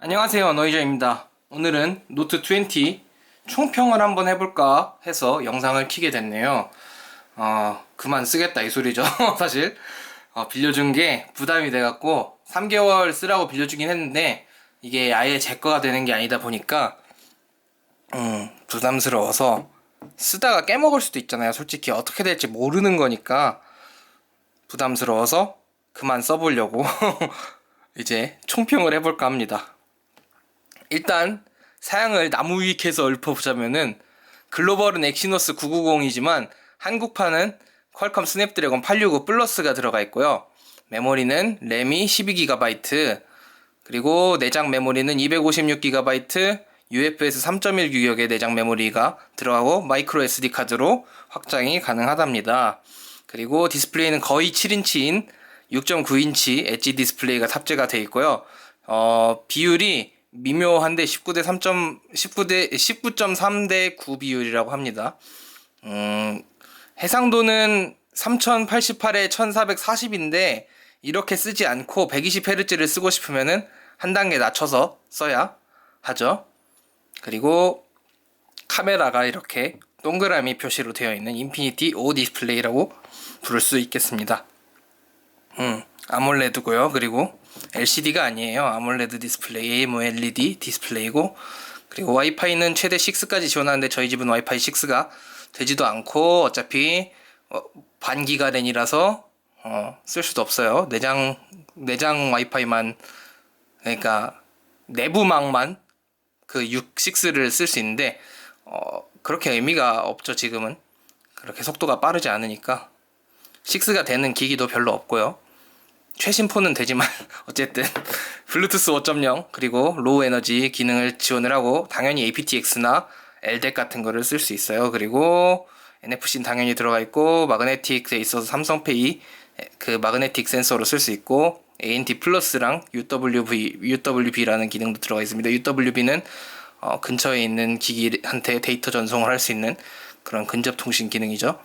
안녕하세요, 노이저입니다. 오늘은 노트 20 총평을 한번 해볼까 해서 영상을 켜게 됐네요. 그만 쓰겠다 이 소리죠. 사실 빌려준 게 부담이 돼갖고 3개월 쓰라고 빌려주긴 했는데 이게 아예 제 거가 되는 게 아니다 보니까 부담스러워서 쓰다가 깨먹을 수도 있잖아요. 솔직히 어떻게 될지 모르는 거니까 부담스러워서 그만 써보려고 이제 총평을 해볼까 합니다. 일단 사양을 나무 위키에서 읊어보자면은 글로벌은 엑시노스 990이지만 한국판은 퀄컴 스냅드래곤 865 플러스가 들어가 있고요. 메모리는 램이 12GB, 그리고 내장 메모리는 256GB, UFS 3.1 규격의 내장 메모리가 들어가고 마이크로 SD 카드로 확장이 가능하답니다. 그리고 디스플레이는 거의 7인치인 6.9인치 엣지 디스플레이가 탑재가 되어 있고요. 비율이 미묘한데 19.3대 9 비율이라고 합니다. 해상도는 3088에 1440인데 이렇게 쓰지 않고 120Hz를 쓰고 싶으면은 한 단계 낮춰서 써야 하죠. 그리고 카메라가 이렇게 동그라미 표시로 되어 있는 인피니티 O 디스플레이라고 부를 수 있겠습니다. 아몰레드고요. 그리고 LCD가 아니에요. 아몰레드 디스플레이, AMOLED 디스플레이고, 그리고 와이파이는 최대 6까지 지원하는데 저희 집은 와이파이 6가 되지도 않고 어차피 반기가랜이라서 쓸 수도 없어요. 내장 와이파이만, 그러니까 내부망만 그 6를 쓸 수 있는데 그렇게 의미가 없죠. 지금은 그렇게 속도가 빠르지 않으니까 6가 되는 기기도 별로 없고요. 최신 폰은 되지만 어쨌든 블루투스 5.0 그리고 로우 에너지 기능을 지원을 하고 당연히 aptX나 LDAC 같은 거를 쓸 수 있어요. 그리고 NFC는 당연히 들어가 있고 마그네틱에 있어서 삼성페이 그 마그네틱 센서로 쓸 수 있고 ANT 플러스랑 UWB라는 기능도 들어가 있습니다. UWB는 근처에 있는 기기한테 데이터 전송을 할 수 있는 그런 근접 통신 기능이죠.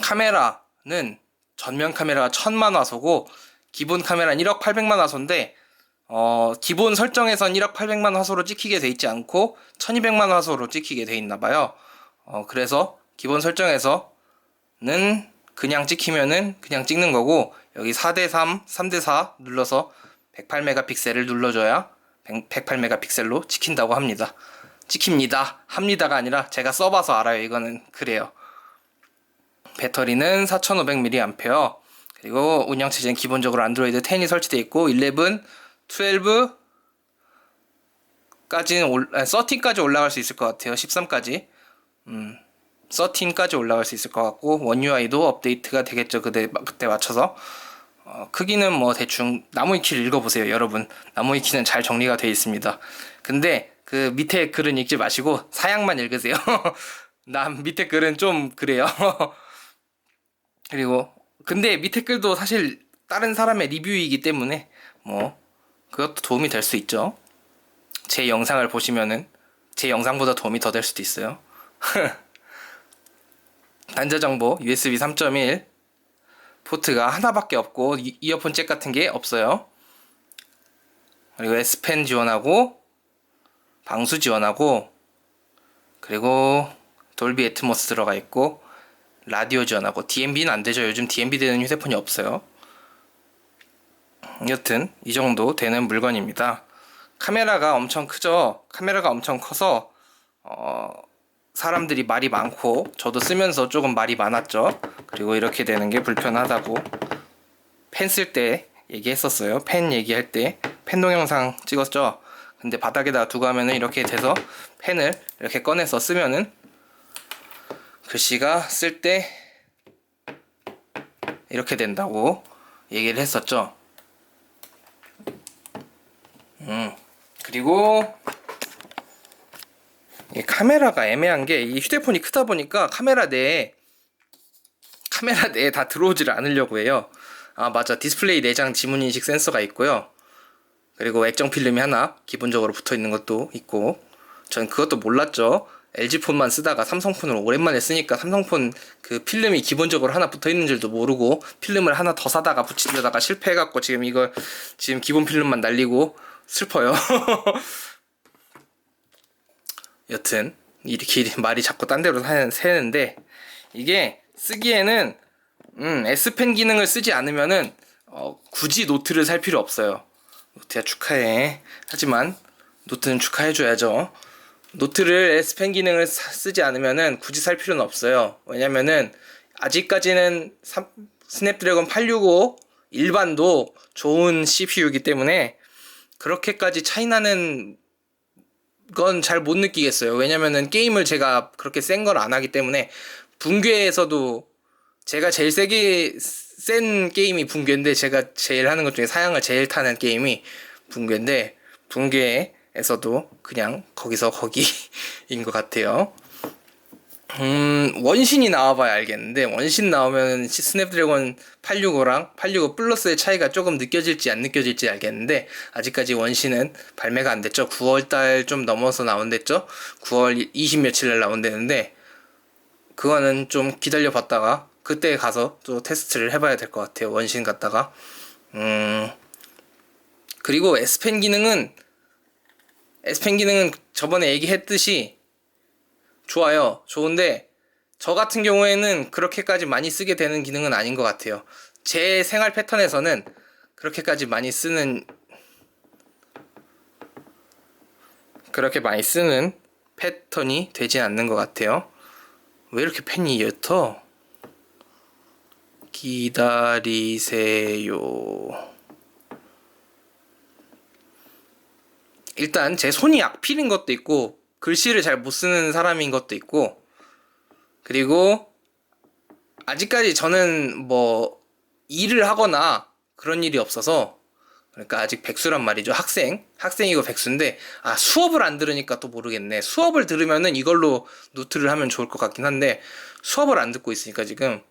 카메라는 전면 카메라가 1000만 화소고 기본 카메라는 1억 800만 화소인데 기본 설정에선 1억 800만 화소로 찍히게 돼 있지 않고 1200만 화소로 찍히게 돼 있나 봐요. 그래서 기본 설정에서는 그냥 찍히면은 그냥 찍는 거고 여기 4대3, 3대4 눌러서 108메가픽셀을 눌러줘야 108메가픽셀로 찍힌다고 합니다. 찍힙니다. 합니다가 아니라 제가 써봐서 알아요. 이거는 그래요. 배터리는 4500mAh, 그리고 운영체제는 기본적으로 안드로이드 10이 설치되어 있고 11, 12까지는 13까지 올라갈 수 있을 것 같아요. 13까지 13까지 올라갈 수 있을 것 같고 원 UI도 업데이트가 되겠죠. 그때 맞춰서 크기는 뭐 대충 나무위키를 읽어보세요. 여러분, 나무위키는 잘 정리가 되어 있습니다. 근데 그 밑에 글은 읽지 마시고 사양만 읽으세요. 남 밑에 글은 좀 그래요. 그리고 근데 밑에 글도 사실 다른 사람의 리뷰이기 때문에 뭐 그것도 도움이 될 수 있죠. 제 영상을 보시면은 제 영상보다 도움이 더 될 수도 있어요. 단자 정보 USB 3.1 포트가 하나밖에 없고 이어폰 잭 같은 게 없어요. 그리고 S펜 지원하고 방수 지원하고 그리고 돌비 애트모스 들어가 있고 라디오 지원하고 DMB는 안 되죠. 요즘 DMB 되는 휴대폰이 없어요. 여튼 이 정도 되는 물건입니다. 카메라가 엄청 크죠. 카메라가 엄청 커서 사람들이 말이 많고 저도 쓰면서 조금 말이 많았죠. 그리고 이렇게 되는 게 불편하다고 펜 쓸 때 얘기했었어요. 펜 얘기할 때 펜 동영상 찍었죠. 근데 바닥에다 두고 하면은 이렇게 돼서 펜을 이렇게 꺼내서 쓰면은 글씨가 쓸 때 이렇게 된다고 얘기를 했었죠. 그리고 이 카메라가 애매한 게 이 휴대폰이 크다 보니까 카메라 내에 다 들어오지를 않으려고 해요. 아 맞아, 디스플레이 내장 지문인식 센서가 있고요. 그리고 액정 필름이 하나 기본적으로 붙어 있는 것도 있고, 전 그것도 몰랐죠. LG폰만 쓰다가 삼성폰을 오랜만에 쓰니까 삼성폰 그 필름이 기본적으로 하나 붙어 있는 줄도 모르고 필름을 하나 더 사다가 붙이려다가 실패해갖고 지금 기본 필름만 날리고 슬퍼요. 여튼 이렇게 말이 자꾸 딴 데로 새는데 이게 쓰기에는 S펜 기능을 쓰지 않으면은 굳이 노트를 살 필요 없어요. 노트야 축하해. 하지만 노트는 축하해줘야죠. 노트를 S펜 기능을 쓰지 않으면은 굳이 살 필요는 없어요. 왜냐면은 아직까지는 스냅드래곤 865 일반도 좋은 CPU이기 때문에 그렇게까지 차이나는 건 잘 못 느끼겠어요. 왜냐면은 게임을 제가 그렇게 센 걸 안 하기 때문에 붕괴에서도 제가 제일 센 게임이 붕괴인데 제가 제일 하는 것 중에 사양을 제일 타는 게임이 붕괴인데 붕괴에서도 그냥 거기서 거기인 것 같아요. 원신이 나와봐야 알겠는데 원신 나오면 스냅드래곤 865랑 865 플러스의 차이가 조금 느껴질지 안 느껴질지 알겠는데 아직까지 원신은 발매가 안 됐죠. 9월달 좀 넘어서 나온댔죠. 9월 20 며칠 날 나온다는데 그거는 좀 기다려 봤다가 그때 가서 또 테스트를 해봐야 될 것 같아요. 원신 갔다가 그리고 S펜 기능은 저번에 얘기했듯이 좋아요. 좋은데 저 같은 경우에는 그렇게까지 많이 쓰게 되는 기능은 아닌 것 같아요. 제 생활 패턴에서는 그렇게 많이 쓰는 패턴이 되지 않는 것 같아요. 왜 이렇게 펜이 옅어? 기다리세요. 일단 제 손이 악필인 것도 있고 글씨를 잘 못 쓰는 사람인 것도 있고 그리고 아직까지 저는 뭐 일을 하거나 그런 일이 없어서 그러니까 아직 백수란 말이죠. 학생이고 백수인데 수업을 안 들으니까 또 모르겠네. 수업을 들으면은 이걸로 노트를 하면 좋을 것 같긴 한데 수업을 안 듣고 있으니까 지금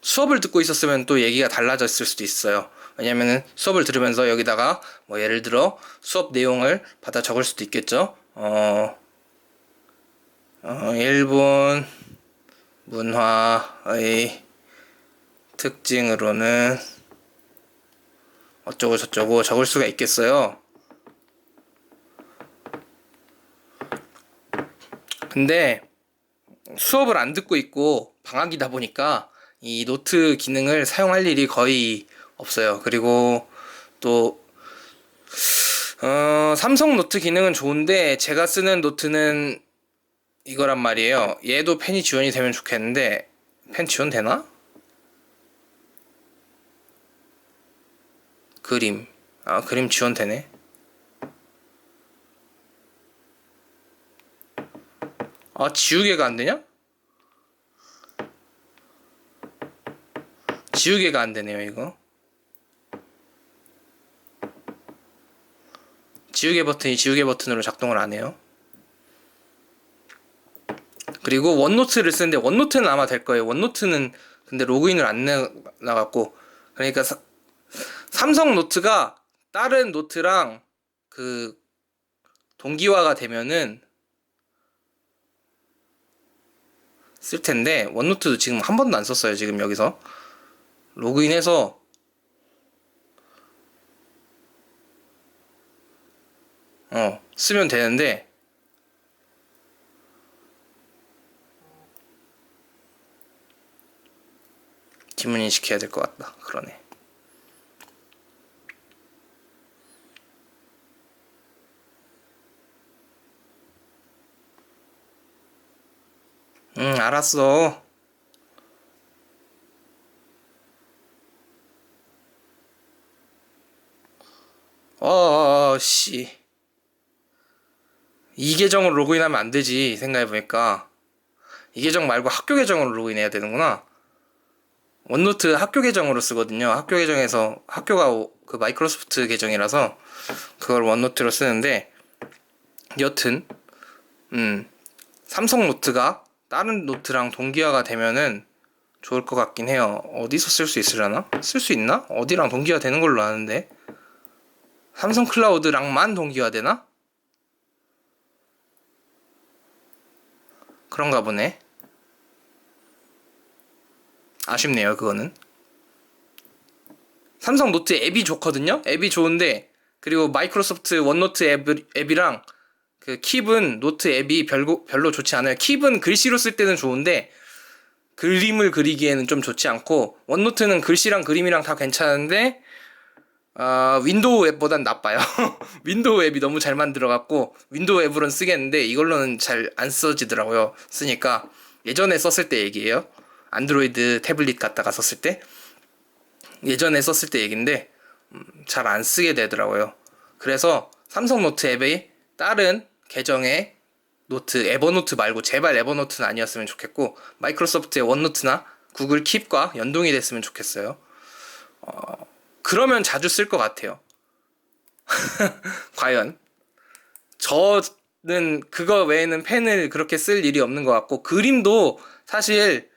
수업을 듣고 있었으면 또 얘기가 달라졌을 수도 있어요. 왜냐면은 수업을 들으면서 여기다가 뭐 예를 들어 수업 내용을 받아 적을 수도 있겠죠. 일본 문화의 특징으로는 어쩌고 저쩌고 적을 수가 있겠어요. 근데 수업을 안 듣고 있고 방학이다 보니까 이 노트 기능을 사용할 일이 거의 없어요. 그리고 또 삼성 노트 기능은 좋은데 제가 쓰는 노트는 이거란 말이에요. 얘도 펜이 지원이 되면 좋겠는데 펜 지원되나? 그림 그림 지원되네. 지우개가 안 되냐? 지우개가 안 되네요, 이거. 지우개 버튼이 지우개 버튼으로 작동을 안 해요. 그리고 원노트를 쓰는데 원노트는 아마 될 거예요. 원노트는 근데 로그인을 안 나갔고 그러니까 삼성 노트가 다른 노트랑 그 동기화가 되면은 쓸 텐데 원노트도 지금 한 번도 안 썼어요. 지금 여기서 로그인해서 쓰면 되는데 지문 인식해야 될 것 같다. 그러네. 알았어. 씨. 이 계정으로 로그인하면 안 되지. 생각해보니까. 이 계정 말고 학교 계정으로 로그인해야 되는구나. 원노트 학교 계정으로 쓰거든요. 학교 계정에서 학교가 그 마이크로소프트 계정이라서 그걸 원노트로 쓰는데 여튼 삼성 노트가 다른 노트랑 동기화가 되면은 좋을 것 같긴 해요. 어디서 쓸 수 있으려나? 쓸 수 있나? 어디랑 동기화 되는 걸로 아는데 삼성 클라우드랑만 동기화 되나? 그런가 보네. 아쉽네요, 그거는. 삼성 노트 앱이 좋거든요? 앱이 좋은데 그리고 마이크로소프트 원노트 앱이랑 그 킵은 노트 앱이 별로 좋지 않아요. 킵은 글씨로 쓸 때는 좋은데 그림을 그리기에는 좀 좋지 않고, 원노트는 글씨랑 그림이랑 다 괜찮은데 윈도우 앱보단 나빠요. 윈도우 앱이 너무 잘 만들어갖고 윈도우 앱으로는 쓰겠는데 이걸로는 잘 안 써지더라고요. 쓰니까. 예전에 썼을 때 얘기예요. 안드로이드 태블릿 갖다가 썼을 때, 예전에 썼을 때 얘긴데 잘 안 쓰게 되더라고요. 그래서 삼성 노트 앱의 다른 계정의 노트, 에버노트 말고 제발 에버노트는 아니었으면 좋겠고, 마이크로소프트의 원노트나 구글 킵과 연동이 됐으면 좋겠어요. 그러면 자주 쓸 것 같아요. 과연 저는 그거 외에는 펜을 그렇게 쓸 일이 없는 것 같고, 그림도 사실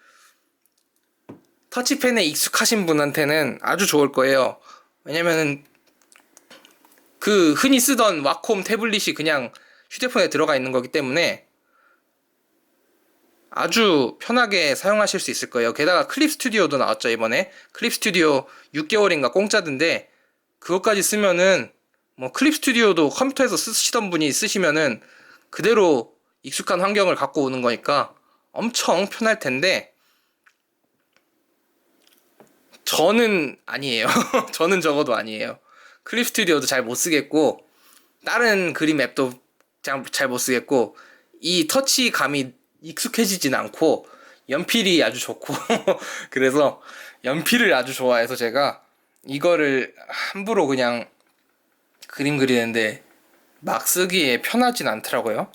터치펜에 익숙하신 분한테는 아주 좋을 거예요. 왜냐면은 그 흔히 쓰던 와콤 태블릿이 그냥 휴대폰에 들어가 있는 거기 때문에 아주 편하게 사용하실 수 있을 거예요. 게다가 클립 스튜디오도 나왔죠, 이번에. 클립 스튜디오 6개월인가 공짜던데, 그것까지 쓰면은 뭐 클립 스튜디오도 컴퓨터에서 쓰시던 분이 쓰시면은 그대로 익숙한 환경을 갖고 오는 거니까 엄청 편할 텐데, 저는 아니에요. 저는 적어도 아니에요. 클립 스튜디오도 잘 못 쓰겠고, 다른 그림 앱도 잘 못 쓰겠고, 이 터치감이 익숙해지진 않고, 연필이 아주 좋고, 그래서 연필을 아주 좋아해서 제가 이거를 함부로 그냥 그림 그리는데 막 쓰기에 편하진 않더라고요.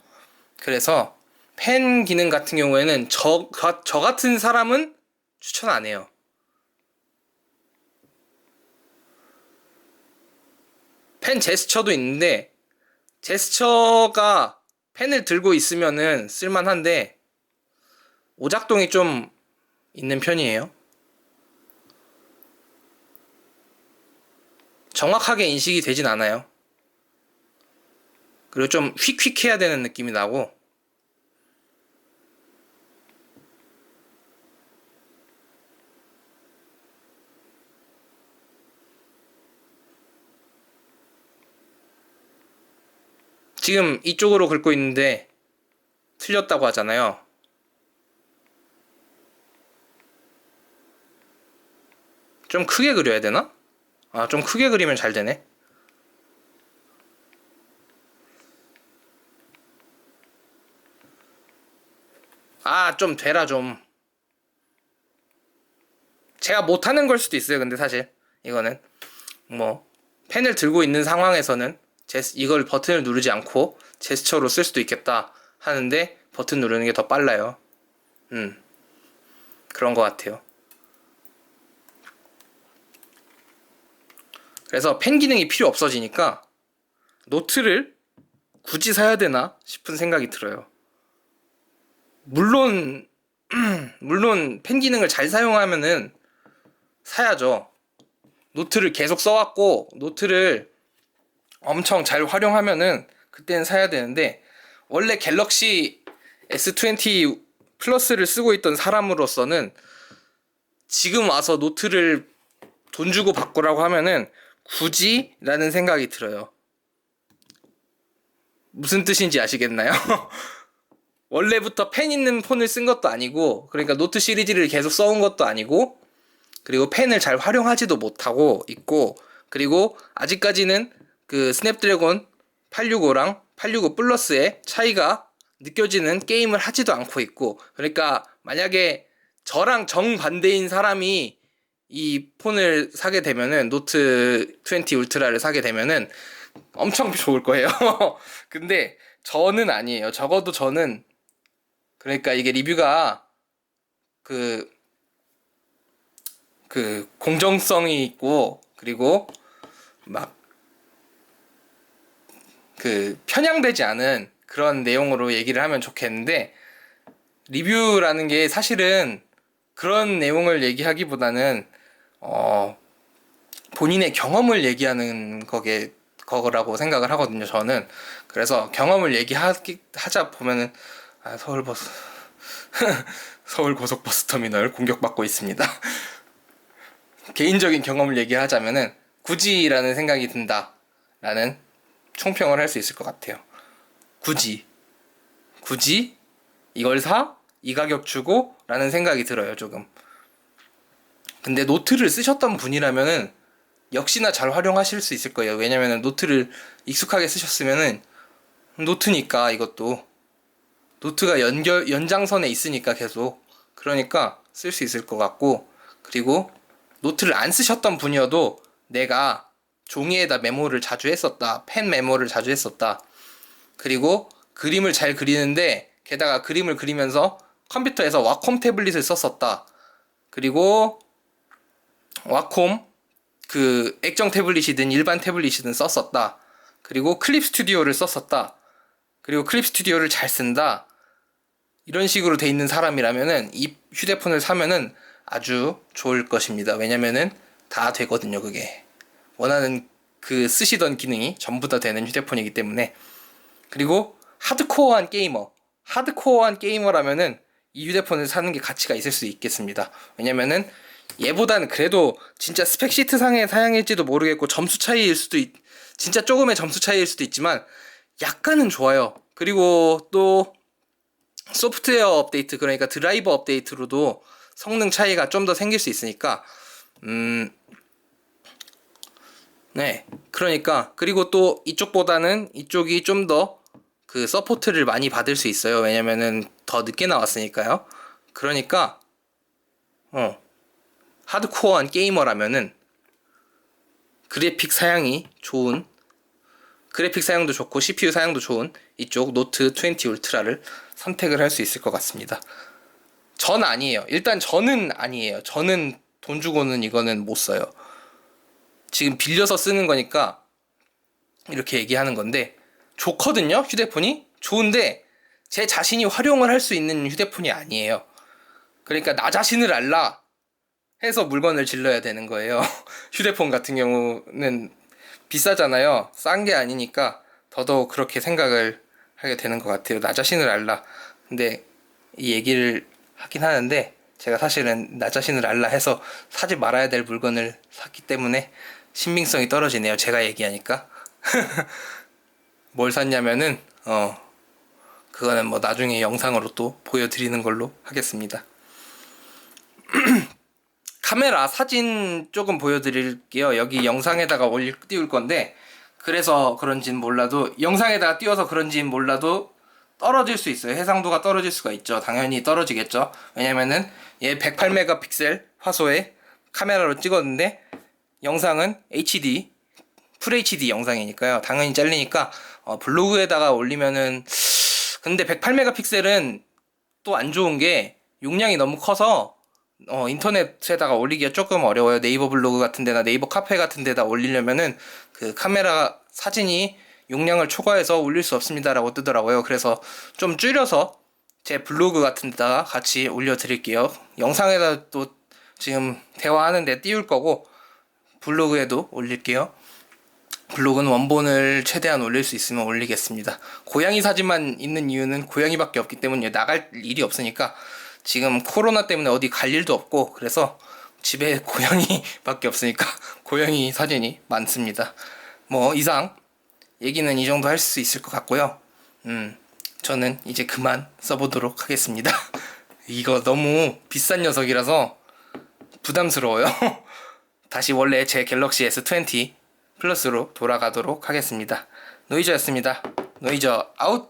그래서 펜 기능 같은 경우에는 저 같은 사람은 추천 안 해요. 펜 제스처도 있는데, 제스처가 펜을 들고 있으면은 쓸만한데 오작동이 좀 있는 편이에요. 정확하게 인식이 되진 않아요. 그리고 좀 휙휙 해야 되는 느낌이 나고, 지금 이쪽으로 긁고 있는데 틀렸다고 하잖아요. 좀 크게 그려야 되나? 좀 크게 그리면 잘 되네. 좀 되라 좀. 제가 못하는 걸 수도 있어요. 근데 사실 이거는 뭐 펜을 들고 있는 상황에서는 이걸 버튼을 누르지 않고 제스처로 쓸 수도 있겠다 하는데, 버튼 누르는 게 더 빨라요. 그런 것 같아요. 그래서 펜 기능이 필요 없어지니까 노트를 굳이 사야 되나 싶은 생각이 들어요. 물론 펜 기능을 잘 사용하면은 사야죠. 노트를 계속 써왔고 노트를 엄청 잘 활용하면은 그때는 사야 되는데, 원래 갤럭시 S20 플러스를 쓰고 있던 사람으로서는 지금 와서 노트를 돈 주고 바꾸라고 하면은 굳이? 라는 생각이 들어요. 무슨 뜻인지 아시겠나요? 원래부터 펜 있는 폰을 쓴 것도 아니고, 그러니까 노트 시리즈를 계속 써온 것도 아니고, 그리고 펜을 잘 활용하지도 못하고 있고, 그리고 아직까지는 그 스냅드래곤 865랑 865 플러스의 차이가 느껴지는 게임을 하지도 않고 있고, 그러니까 만약에 저랑 정반대인 사람이 이 폰을 사게 되면은, 노트 20 울트라를 사게 되면은 엄청 좋을 거예요. 근데 저는 아니에요. 적어도 저는, 그러니까 이게 리뷰가 그 공정성이 있고, 그리고 막 편향되지 않은 그런 내용으로 얘기를 하면 좋겠는데, 리뷰라는 게 사실은 그런 내용을 얘기하기보다는 본인의 경험을 얘기하는 거라고 생각을 하거든요, 저는. 그래서 경험을 얘기하자 보면은 서울버스 서울 고속버스 터미널 공격받고 있습니다. 개인적인 경험을 얘기하자면은 굳이라는 생각이 든다. 라는 총평을 할 수 있을 것 같아요. 굳이 이걸 사? 이 가격 주고? 라는 생각이 들어요, 조금. 근데 노트를 쓰셨던 분이라면은 역시나 잘 활용하실 수 있을 거예요. 왜냐면은 노트를 익숙하게 쓰셨으면은 노트니까 이것도 노트가 연장선에 있으니까 계속 그러니까 쓸 수 있을 것 같고, 그리고 노트를 안 쓰셨던 분이어도 내가 종이에다 메모를 자주 했었다, 펜 메모를 자주 했었다, 그리고 그림을 잘 그리는데 게다가 그림을 그리면서 컴퓨터에서 와콤 태블릿을 썼었다, 그리고 와콤 그 액정 태블릿이든 일반 태블릿이든 썼었다, 그리고 클립 스튜디오를 썼었다, 그리고 클립 스튜디오를 잘 쓴다, 이런 식으로 돼 있는 사람이라면은 이 휴대폰을 사면은 아주 좋을 것입니다. 왜냐면은 다 되거든요, 그게. 원하는 그 쓰시던 기능이 전부 다 되는 휴대폰이기 때문에. 그리고 하드코어한 게이머라면은 이 휴대폰을 사는 게 가치가 있을 수 있겠습니다. 왜냐면은 얘보다는 그래도 진짜 스펙 시트 상의 사양일지도 모르겠고 진짜 조금의 점수 차이일 수도 있지만 약간은 좋아요. 그리고 또 소프트웨어 업데이트, 그러니까 드라이버 업데이트로도 성능 차이가 좀 더 생길 수 있으니까 네, 그러니까 그리고 또 이쪽보다는 이쪽이 좀 더 그 서포트를 많이 받을 수 있어요. 왜냐면은 더 늦게 나왔으니까요. 그러니까 하드코어한 게이머라면은 그래픽 사양도 좋고 CPU 사양도 좋은 이쪽 노트 20 울트라를 선택을 할 수 있을 것 같습니다. 전 아니에요. 일단 저는 아니에요. 저는 돈 주고는 이거는 못 써요. 지금 빌려서 쓰는 거니까 이렇게 얘기하는 건데, 좋거든요, 휴대폰이. 좋은데 제 자신이 활용을 할 수 있는 휴대폰이 아니에요. 그러니까 나 자신을 알라 해서 물건을 질러야 되는 거예요. 휴대폰 같은 경우는 비싸잖아요. 싼 게 아니니까 더더욱 그렇게 생각을 하게 되는 것 같아요. 나 자신을 알라. 근데 이 얘기를 하긴 하는데 제가 사실은 나 자신을 알라 해서 사지 말아야 될 물건을 샀기 때문에 신빙성이 떨어지네요, 제가 얘기하니까. 뭘 샀냐면은 그거는 뭐 나중에 영상으로 또 보여드리는 걸로 하겠습니다. 카메라 사진 조금 보여드릴게요. 여기 영상에다가 띄울 건데, 그래서 그런지는 몰라도, 영상에다가 띄워서 그런지는 몰라도 떨어질 수 있어요. 해상도가 떨어질 수가 있죠. 당연히 떨어지겠죠. 왜냐면은 얘 108메가픽셀 화소의 카메라로 찍었는데 영상은 HD 풀 HD 영상이니까요. 당연히 잘리니까 블로그에다가 올리면은, 근데 108메가픽셀은 또 안 좋은 게 용량이 너무 커서 인터넷에다가 올리기가 조금 어려워요. 네이버 블로그 같은 데나 네이버 카페 같은 데다 올리려면은 그 카메라 사진이 용량을 초과해서 올릴 수 없습니다라고 뜨더라고요. 그래서 좀 줄여서 제 블로그 같은 데다가 같이 올려드릴게요. 영상에다 또 지금 대화하는데 띄울 거고 블로그에도 올릴게요. 블로그는 원본을 최대한 올릴 수 있으면 올리겠습니다. 고양이 사진만 있는 이유는 고양이밖에 없기 때문에 나갈 일이 없으니까, 지금 코로나 때문에 어디 갈 일도 없고 그래서 집에 고양이밖에 없으니까 고양이 사진이 많습니다. 뭐 이상 얘기는 이 정도 할 수 있을 것 같고요. 저는 이제 그만 써보도록 하겠습니다. 이거 너무 비싼 녀석이라서 부담스러워요. 다시 원래 제 갤럭시 S20 플러스로 돌아가도록 하겠습니다. 노이저였습니다. 노이저 아웃!